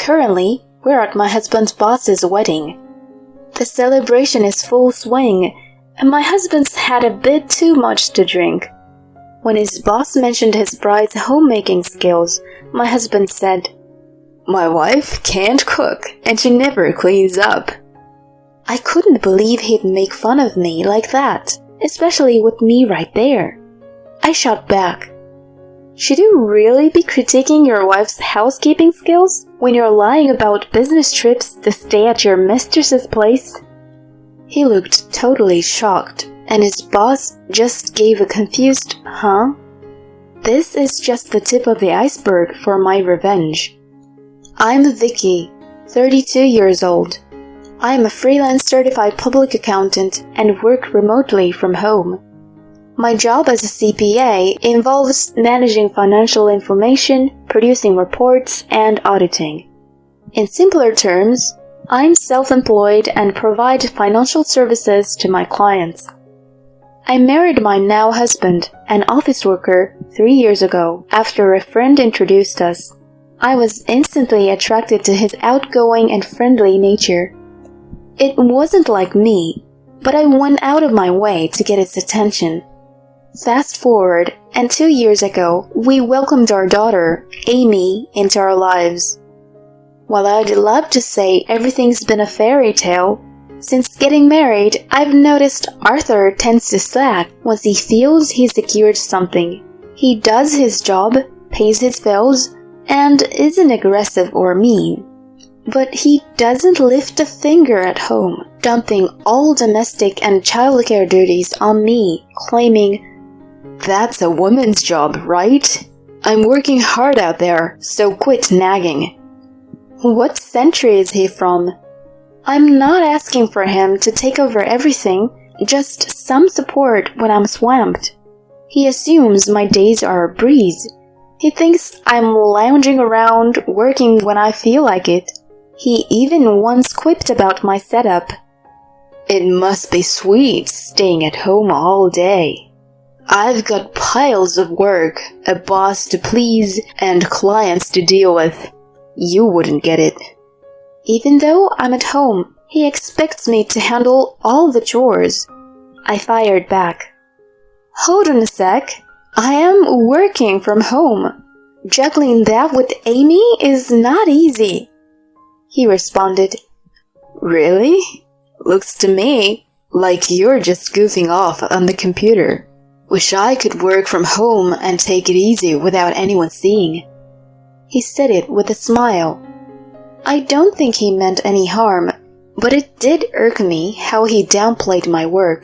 Currently, we're at my husband's boss's wedding. The celebration is full swing, and my husband's had a bit too much to drink. When his boss mentioned his bride's homemaking skills, my husband said, "My wife can't cook, and she never cleans up." I couldn't believe he'd make fun of me like that, especially with me right there. I shot back, "Should you really be critiquing your wife's housekeeping skills when you're lying about business trips to stay at your mistress's place?" He looked totally shocked, and his boss just gave a confused, "Huh?" This is just the tip of the iceberg for my revenge. I'm Vicky, 32 years old. I am a freelance certified public accountant and work remotely from home. My job as a CPA involves managing financial information, producing reports, and auditing. In simpler terms, I'm self-employed and provide financial services to my clients. I married my now husband, an office worker, 3 years ago after a friend introduced us. I was instantly attracted to his outgoing and friendly nature. It wasn't like me, but I went out of my way to get his attention. Fast forward, and 2 years ago, we welcomed our daughter, Amy, into our lives. While I'd love to say everything's been a fairy tale, since getting married, I've noticed Arthur tends to slack once he feels he's secured something. He does his job, pays his bills, and isn't aggressive or mean. But he doesn't lift a finger at home, dumping all domestic and childcare duties on me, claiming, "That's a woman's job, right? I'm working hard out there, so quit nagging." What century is he from? I'm not asking for him to take over everything, just some support when I'm swamped. He assumes my days are a breeze. He thinks I'm lounging around, working when I feel like it. He even once quipped about my setup. "It must be sweet staying at home all day. I've got piles of work, a boss to please, and clients to deal with. You wouldn't get it." Even though I'm at home, he expects me to handle all the chores. I fired back. "Hold on a sec. I am working from home. Juggling that with Amy is not easy." He responded, "Really? Looks to me like you're just goofing off on the computer. Wish I could work from home and take it easy without anyone seeing." He said it with a smile. I don't think he meant any harm, but it did irk me how he downplayed my work.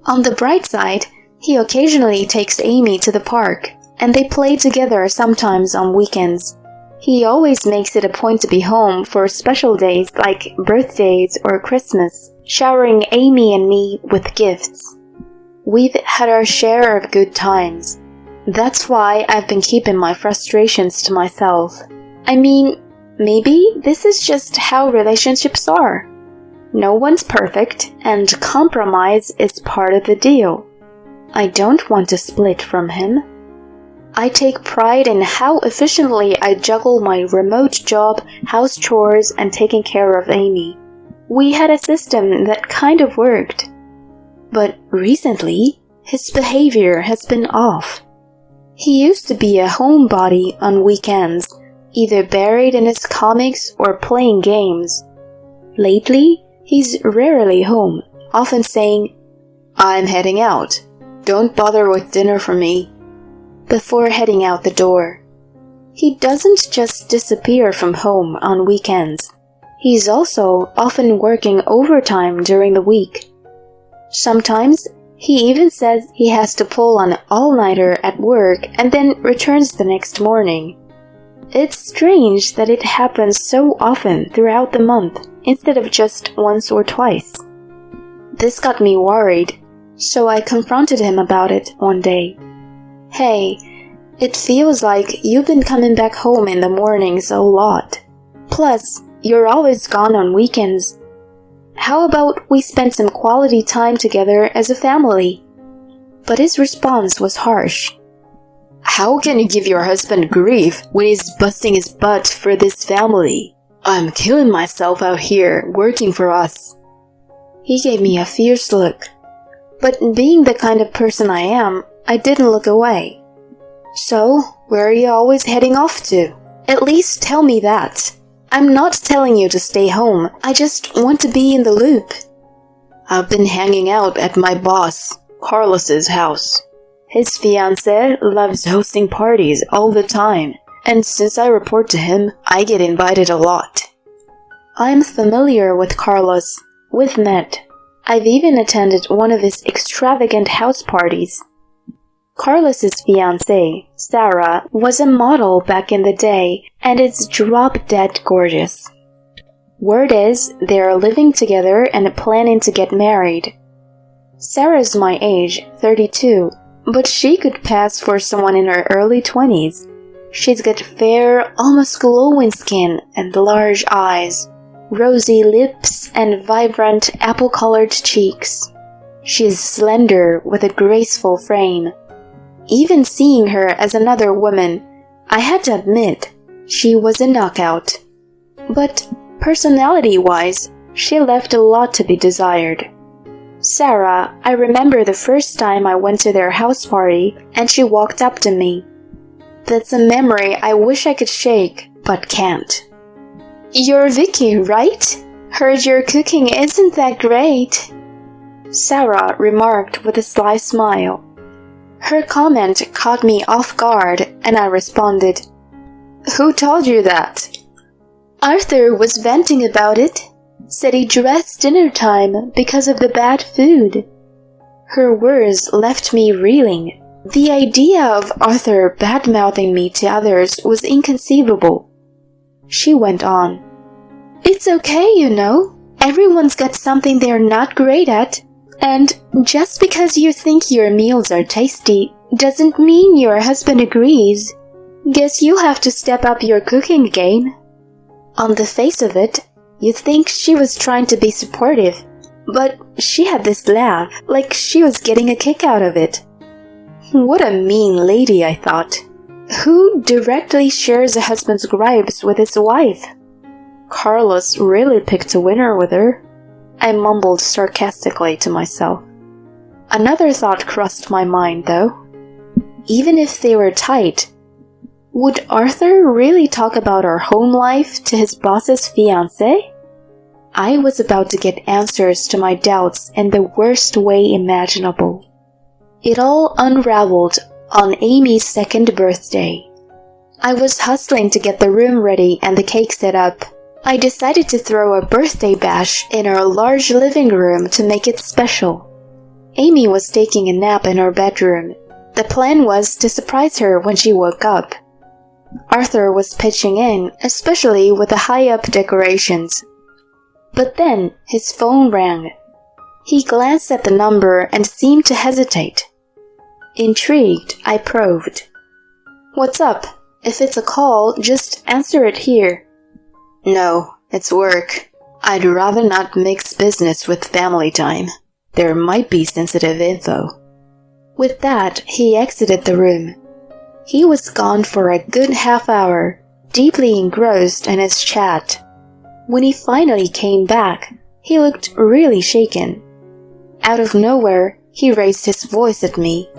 On the bright side, he occasionally takes Amy to the park, and they play together sometimes on weekends. He always makes it a point to be home for special days like birthdays or Christmas, showering Amy and me with gifts. We've had our share of good times. That's why I've been keeping my frustrations to myself. I mean, maybe this is just how relationships are. No one's perfect, and compromise is part of the deal. I don't want to split from him. I take pride in how efficiently I juggle my remote job, house chores, and taking care of Amy. We had a system that kind of worked. But recently, his behavior has been off. He used to be a homebody on weekends, either buried in his comics or playing games. Lately, he's rarely home, often saying, "I'm heading out. Don't bother with dinner for me," before heading out the door. He doesn't just disappear from home on weekends. He's also often working overtime during the week. Sometimes, he even says he has to pull an all-nighter at work and then returns the next morning. It's strange that it happens so often throughout the month instead of just once or twice. This got me worried, so I confronted him about it one day. "Hey, it feels like you've been coming back home in the mornings a lot. Plus, you're always gone on weekends. How about we spend some quality time together as a family?" But his response was harsh. How can you give your husband grief when he's busting his butt for this family? I'm killing myself out here working for us. He gave me a fierce look. But being the kind of person I am, I didn't look away. So, where are you always heading off to? At least tell me that. I'm not telling you to stay home, I just want to be in the loop. I've been hanging out at my boss, Carlos's house. His fiancée loves hosting parties all the time, and since I report to him, I get invited a lot. I'm familiar with Carlos. We've met. I've even attended one of his extravagant house parties. Carlos's fiancée, Sarah, was a model back in the day and is drop-dead gorgeous. Word is they are living together and planning to get married. Sarah's my age, 32, but she could pass for someone in her early 20s. She's got fair, almost glowing skin and large eyes, rosy lips and vibrant apple-colored cheeks. She is slender with a graceful frame. Even seeing her as another woman, I had to admit she was a knockout. But personality-wise, she left a lot to be desired. Sarah, I remember the first time I went to their house party and she walked up to me. That's a memory I wish I could shake, but can't. You're Vicky, right? Heard your cooking isn't that great. Sarah remarked with a sly smile. Her comment caught me off guard and I responded, Who told you that? Arthur was venting about it. Said he dressed dinner time because of the bad food. Her words left me reeling. The idea of Arthur bad-mouthing me to others was inconceivable. She went on. It's okay, you know. Everyone's got something they're not great at. And just because you think your meals are tasty doesn't mean your husband agrees. Guess you have to step up your cooking game. On the face of it, you'd think she was trying to be supportive, but she had this laugh, like she was getting a kick out of it. What a mean lady, I thought. Who directly shares a husband's gripes with his wife? Carlos really picked a winner with her. I mumbled sarcastically to myself. Another thought crossed my mind, though. Even if they were tight, would Arthur really talk about our home life to his boss's fiancée? I was about to get answers to my doubts in the worst way imaginable. It all unraveled on Amy's second birthday. I was hustling to get the room ready and the cake set up. I decided to throw a birthday bash in our large living room to make it special. Amy was taking a nap in her bedroom. The plan was to surprise her when she woke up. Arthur was pitching in, especially with the high-up decorations. But then his phone rang. He glanced at the number and seemed to hesitate. Intrigued, I probed. What's up? If it's a call, just answer it here. No, it's work. I'd rather not mix business with family time. There might be sensitive info. With that, he exited the room. He was gone for a good half hour, deeply engrossed in his chat. When he finally came back, he looked really shaken. Out of nowhere, he raised his voice at me.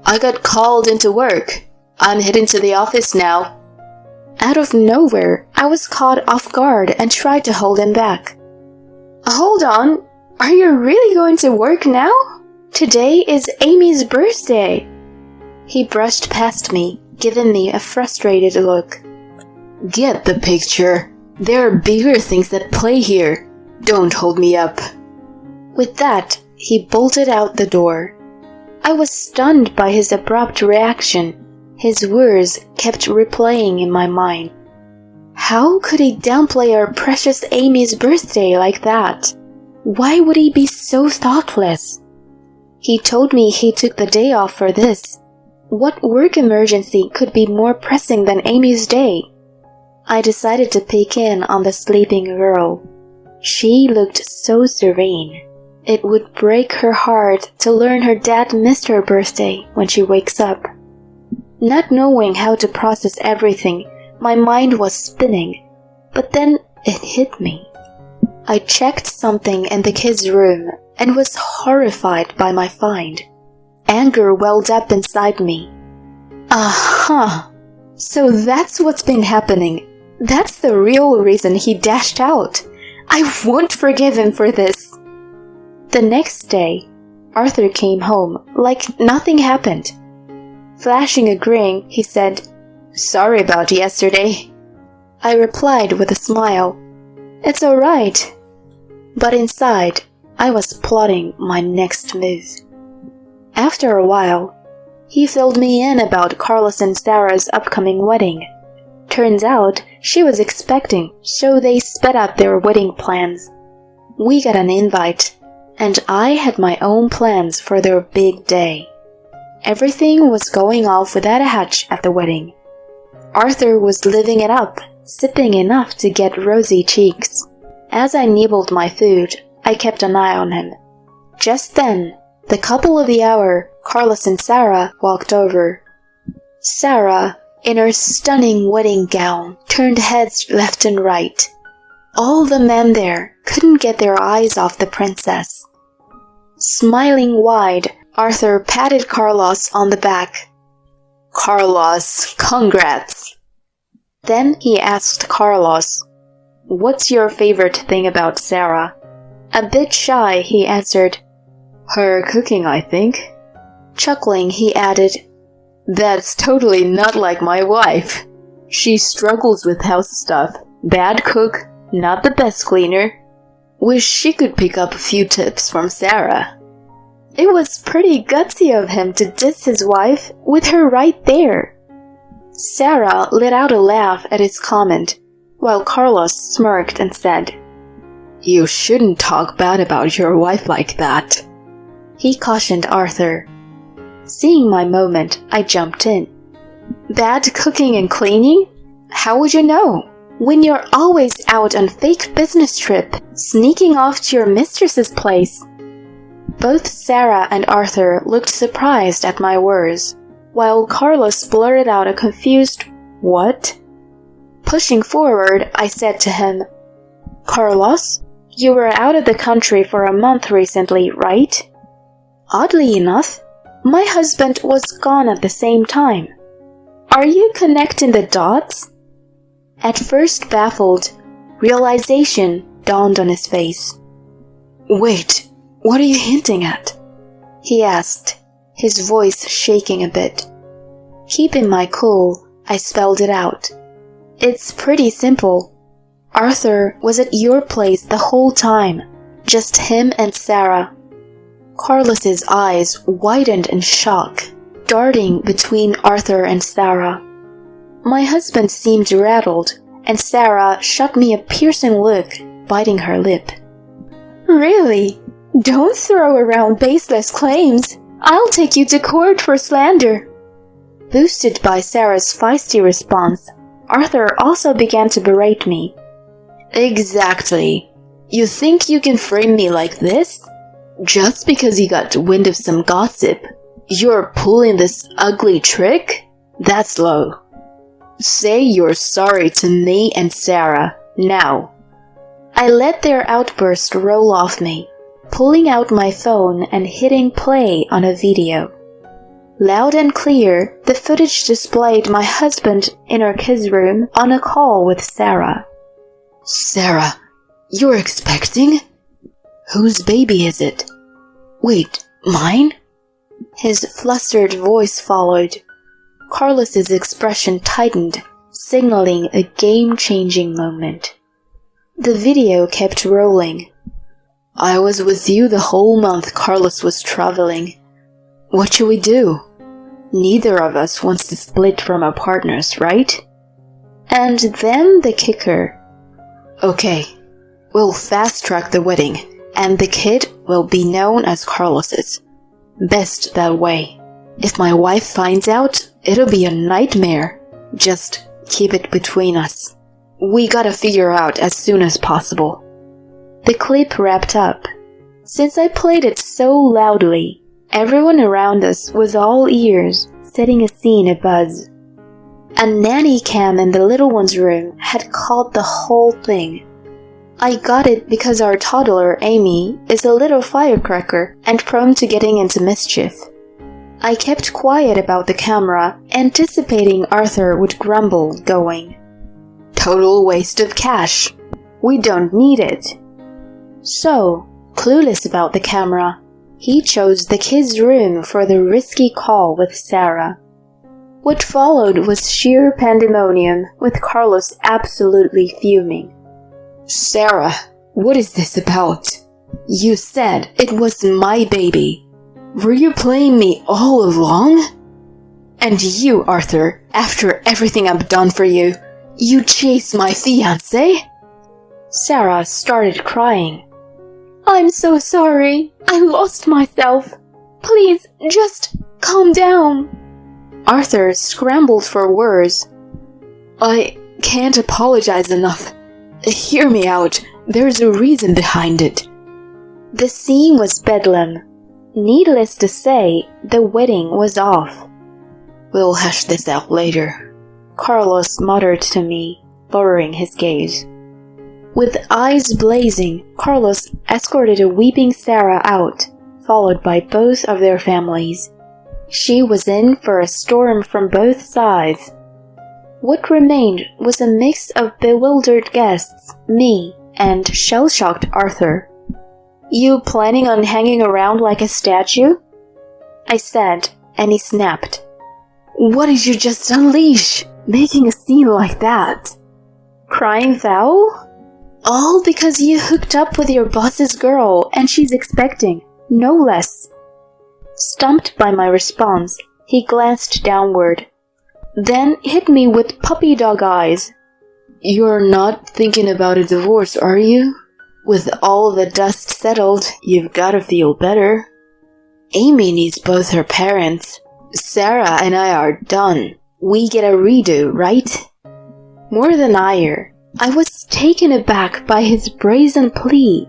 I got called into work. I'm heading to the office now. Out of nowhere, I was caught off guard and tried to hold him back. Hold on, are you really going to work now? Today is Amy's birthday. He brushed past me, giving me a frustrated look. Get the picture. There are bigger things at play here. Don't hold me up. With that, he bolted out the door. I was stunned by his abrupt reaction. His words kept replaying in my mind. How could he downplay our precious Amy's birthday like that? Why would he be so thoughtless? He told me he took the day off for this. What work emergency could be more pressing than Amy's day? I decided to peek in on the sleeping girl. She looked so serene. It would break her heart to learn her dad missed her birthday when she wakes up. Not knowing how to process everything, my mind was spinning. But then it hit me. I checked something in the kids' room and was horrified by my find. Anger welled up inside me. So that's what's been happening. That's the real reason he dashed out. I won't forgive him for this. The next day, Arthur came home like nothing happened. Flashing a grin, he said, "Sorry about yesterday." I replied with a smile, "It's all right." But inside, I was plotting my next move. After a while, he filled me in about Carlos and Sarah's upcoming wedding. Turns out, she was expecting, so they sped up their wedding plans. We got an invite, and I had my own plans for their big day. Everything was going off without a hitch at the wedding. Arthur was living it up, sipping enough to get rosy cheeks. As I nibbled my food, I kept an eye on him. Just then, the couple of the hour, Carlos and Sarah, walked over. Sarah, in her stunning wedding gown, turned heads left and right. All the men there couldn't get their eyes off the princess. Smiling wide, Arthur patted Carlos on the back. "Carlos, congrats!" Then he asked Carlos, "What's your favorite thing about Sarah?" A bit shy, he answered, "Her cooking, I think." Chuckling, he added, "That's totally not like my wife. She struggles with house stuff. Bad cook, not the best cleaner. Wish she could pick up a few tips from Sarah." It was pretty gutsy of him to diss his wife with her right there. Sarah let out a laugh at his comment, while Carlos smirked and said, "You shouldn't talk bad about your wife like that," he cautioned Arthur. Seeing my moment, I jumped in. "Bad cooking and cleaning? How would you know? When you're always out on fake business trip, sneaking off to your mistress's place." Both Sarah and Arthur looked surprised at my words, while Carlos blurted out a confused, "What?" Pushing forward, I said to him, "Carlos, you were out of the country for a month recently, right?" Oddly enough, my husband was gone at the same time. Are you connecting the dots? At first baffled, realization dawned on his face. "Wait, what are you hinting at?" he asked, his voice shaking a bit. Keeping my cool, I spelled it out. "It's pretty simple. Arthur was at your place the whole time, just him and Sarah." Carlos's eyes widened in shock, darting between Arthur and Sarah. My husband seemed rattled, and Sarah shot me a piercing look, biting her lip. "Really? Don't throw around baseless claims. I'll take you to court for slander." Boosted by Sarah's feisty response, Arthur also began to berate me. "Exactly. You think you can frame me like this? Just because you got wind of some gossip, you're pulling this ugly trick? That's low. Say you're sorry to me and Sarah, now." I let their outburst roll off me, pulling out my phone and hitting play on a video. Loud and clear, the footage displayed my husband in our kids' room on a call with Sarah. "Sarah, you're expecting? Whose baby is it? Wait, mine?" His flustered voice followed. Carlos's expression tightened, signaling a game-changing moment. The video kept rolling. "I was with you the whole month Carlos was traveling. What should we do? Neither of us wants to split from our partners, right?" And then the kicker. "Okay, we'll fast-track the wedding, and the kid will be known as Carlos's. Best that way. If my wife finds out, it'll be a nightmare. Just keep it between us. We gotta figure out as soon as possible." The clip wrapped up. Since I played it so loudly, Everyone around us was all ears, setting a scene abuzz. A nanny cam in the little one's room had caught the whole thing. I got it because our toddler, Amy, is a little firecracker and prone to getting into mischief. I kept quiet about the camera, anticipating Arthur would grumble, going, "Total waste of cash. We don't need it." So, clueless about the camera, he chose the kids' room for the risky call with Sarah. What followed was sheer pandemonium, with Carlos absolutely fuming. "Sarah, what is this about? You said it was my baby. Were you playing me all along? And you, Arthur, after everything I've done for you, you chased my fiancé?" Sarah started crying. "I'm so sorry. I lost myself. Please, just calm down." Arthur scrambled for words. "I can't apologize enough. Hear me out. There's a reason behind it." The scene was bedlam. Needless to say, the wedding was off. "We'll hash this out later," Carlos muttered to me, lowering his gaze. With eyes blazing, Carlos escorted a weeping Sarah out, followed by both of their families. She was in for a storm from both sides. What remained was a mix of bewildered guests, me, and shell-shocked Arthur. "You planning on hanging around like a statue?" I said, and he snapped. "What did you just unleash, making a scene like that? Crying foul? All because you hooked up with your boss's girl and she's expecting, no less." Stumped by my response, he glanced downward, then hit me with puppy dog eyes. "You're not thinking about a divorce, are you? With all the dust settled, you've gotta feel better. Amy needs both her parents. Sarah and I are done. We get a redo, right?" More than ire, I was taken aback by his brazen plea.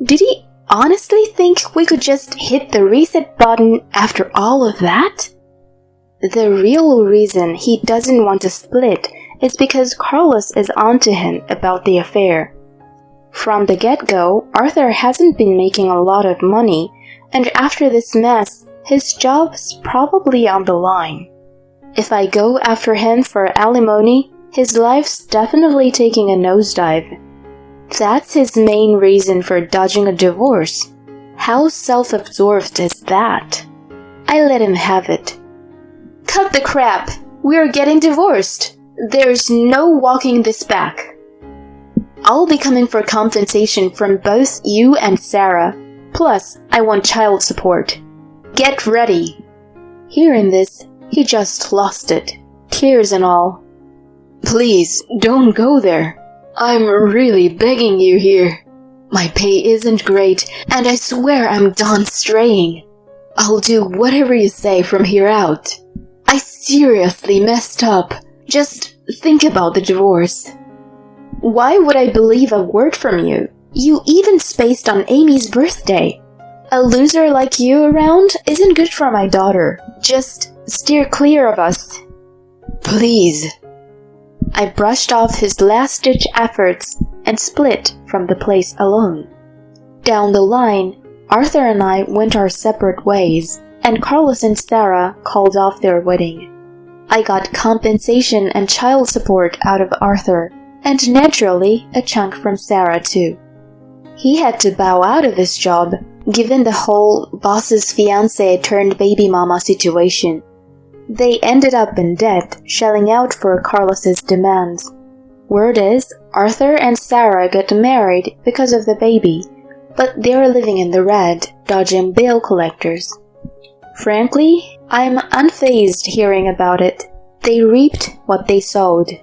Did he honestly think we could just hit the reset button after all of that? The real reason he doesn't want to split is because Carlos is onto him about the affair. From the get-go, Arthur hasn't been making a lot of money, and after this mess, his job's probably on the line. If I go after him for alimony, his life's definitely taking a nosedive. That's his main reason for dodging a divorce. How self-absorbed is that? I let him have it. "Cut the crap! We're getting divorced! There's no walking this back. I'll be coming for compensation from both you and Sarah. Plus, I want child support. Get ready." Hearing this, he just lost it, tears and all. "Please, don't go there. I'm really begging you here. My pay isn't great, and I swear I'm done straying. I'll do whatever you say from here out. I seriously messed up. Just think about the divorce." "Why would I believe a word from you? You even spaced on Amy's birthday. A loser like you around isn't good for my daughter. Just steer clear of us." "Please." I brushed off his last-ditch efforts and split from the place alone. Down the line, Arthur and I went our separate ways, and Carlos and Sarah called off their wedding. I got compensation and child support out of Arthur, and naturally a chunk from Sarah too. He had to bow out of his job, given the whole boss's fiancé turned baby mama situation. They ended up in debt, shelling out for Carlos's demands. Word is, Arthur and Sarah got married because of the baby, but they're living in the red, dodging bail collectors. Frankly, I'm unfazed hearing about it. They reaped what they sowed.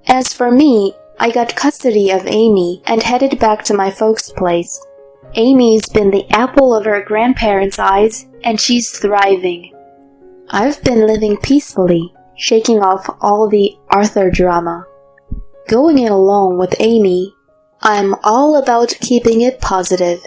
As for me, I got custody of Amy and headed back to my folks' place. Amy's been the apple of her grandparents' eyes, and she's thriving. I've been living peacefully, shaking off all the Arthur drama. Going it alone with Amy, I'm all about keeping it positive.